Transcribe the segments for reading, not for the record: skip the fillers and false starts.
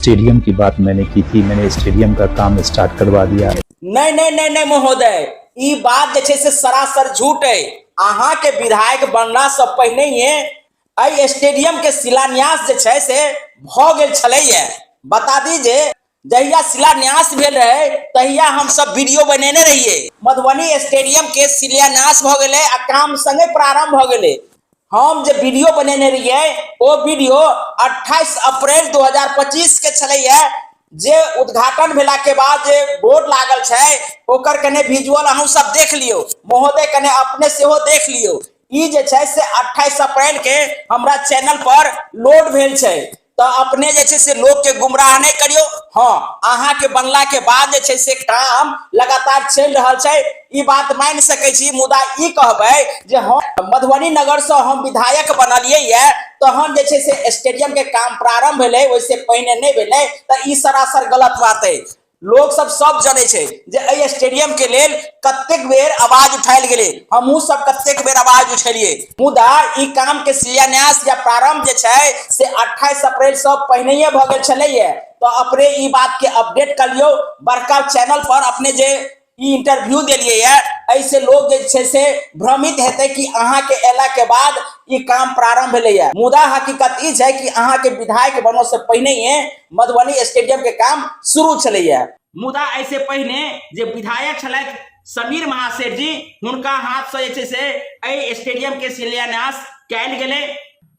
Stadium की बात मैंने की थी, मैंने स्टेडियम का काम स्टार्ट करवा दिया है। नहीं नहीं नहीं नहीं महोदय, ई बात जे छे से सरासर झूठ है। अहाँ के विधायक बनला से पहिने ही स्टेडियम के शिलान्यास जे छे से भ गेल छलैया। बता दीजिए, जहिया शिलान्यास भेल रहे तहिया हम सब वीडियो बनेने रहिए। मधुबनी स्टेडियम के शिलान्यास भ गेले आ काम संगे प्रारंभ भ गेले। हम जो वीडियो बनेने रहिए वो वीडियो 28 अप्रैल 2025 के छलैया। जे उद्घाटन भेला के बाद जे बोर्ड लागल छे ओकर कने विजुअल अहू सब देख लियो, महोदय कने अपने से हो देख लियो। ई जे छे से 28 अप्रैल के हमरा चैनल पर लोड भेल छे। तो अपने जे छे से लोग के गुमराह नहीं करियो। हाँ, अहाँ के बनला के बाद जे छे से काम लगातार चल रहा छे, ई बात मान सके छी। मुदा ई कहबे जे हम मधुबनी नगर से हम विधायक बनलिए ये तहन जे छे से स्टेडियम के काम प्रारंभ भेले, वैसे पहले नहीं भेले, तो ई सरासर गलत बात है। लोग सब जाने छे जे एई स्टेडियम के लेल कतेक बेर आवाज उठायल गेले, हमहू सब कतेक बेर आवाज उठेलिए। मुदा ई काम के शिलान्यास या प्रारंभ जे छे से 28 अप्रैल से पहले ही भ गेल छलैया। तो अपने ई बात के अपडेट कर लियो। बड़का चैनल पर अपने जे ई इंटरव्यू दिलिए है, ऐसे लोग जे छे से भ्रमित हेते कि अहाँ के एला के बाद ई काम प्रारंभ भेले है। मुदा हकीकत ई है कि अहाँ के विधायक बनो से पहले ही मधुबनी स्टेडियम के काम शुरू छले है। मुदा ऐसे पहले जे विधायक छले समीर महासेठ जी, हुनका हाथ से जे से एई स्टेडियम के शिलान्यास कैल गेले।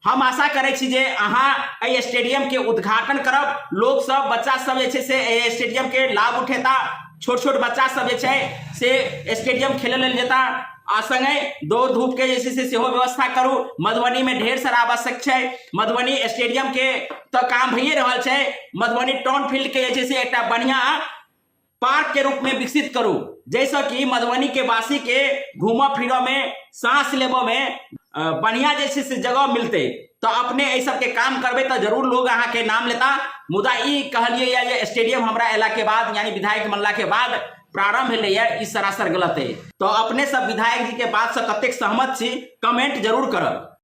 हम आशा करे छी जे अहाँ एई स्टेडियम के उद्घाटन करब, लोग सब बच्चा सब जे छे से स्टेडियम के लाभ उठेता। छोट छोट बच्चा सब जे छे से स्टेडियम खेले लेल जेता। आ संगे दौड़ धूप के जैसे से सेहो व्यवस्था करू। मधुबनी में ढेर सारा आवश्यक है। मधुबनी स्टेडियम के तो काम भइए रहल छे। मधुबनी टाउन फील्ड के जैसे से एक बढ़िया पार्क के रूप में विकसित करू, जैसा कि मधुबनी के वासी के घूमो फिरो में, सांस लेबो में बढ़िया जैसे से जगह मिलते। तो अपने ऐ सब के काम करबे तो जरूर लोग अहाँ के नाम लेता। मुदा ई कहलिए या जे स्टेडियम हमरा एला के बाद यानी विधायक बनला के बाद प्रारंभ भेले है, ई सरासर गलत है। तो अपने सब विधायक जी के बात से कतेक सहमत छी, कमेंट जरूर करब।